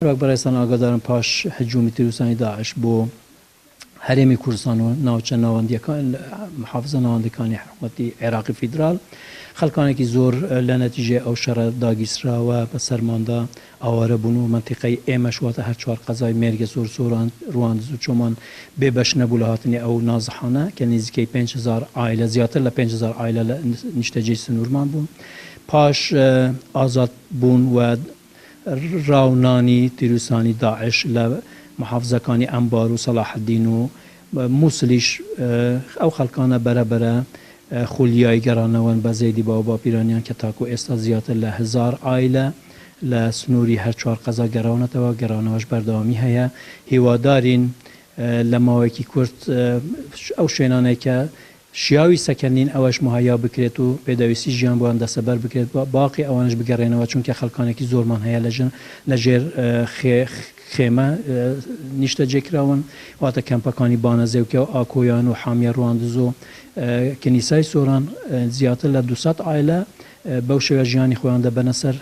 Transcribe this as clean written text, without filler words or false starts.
برایستان ئاگادارم پاش هجومی تیروسانی داعش بۆ هەرێمی کوردستان و ناوچە ناوەندیەکان محافزە ناوەندەکانی حکوومەتی عێراقی فیدرال خەڵکانێکی زۆر لە نەتیجێ ئەو شەڕە داگیرراوە بە سەرماندا ئاوارە بوون و منتیقەی ئێمەش واتە هەر چوار قەزای مێرگە زۆر زۆران ڕواندز و چۆمان بێبەش نەبوو لە هاتنی ئەو نازەحانە کە نزیکەی 5,000 ئایلە زیاتر لە 5,000 ئایلە لە نیشتەجێی سنوورمان بوون پاش ئازاد بوون و ڕاونانی تیروسانی داعش لە محافزەکانی ئەمبار و سەلاح الدین و مووسلیش ئەو خەڵکانە بەرەبەرە خولیای گەڕانەوەن بە زەیدی باو باپیرانیان کە تاکو ئێستا زیاتر لە 1000 ئایلە لە سنووری هەر چوار قەزا گەڕاونەتەوە گەڕانەوەش بەردەوامی هەیە هیوادارین لە ماوەیەکی کورت ئەو شوێنانەی کە شیاوی سەکەنین ئەوەش مهیا بکرێت و پێداویستی ژیان بۆیان دەسەبەر بکرێت باقی ئەوانش بگەڕێنەوە چونکە خەڵکانێکی زۆرمان هەیە لەژێر خێمە نیشتە جێکراون واتە کەمپەکانی بانەزێوکە و ئاکۆیان و حامیە ڕواندز و کنیسای سۆران زیاتر لە 200 ئایلە بەو شێوە ژیانی خۆیان دەبەنە سەر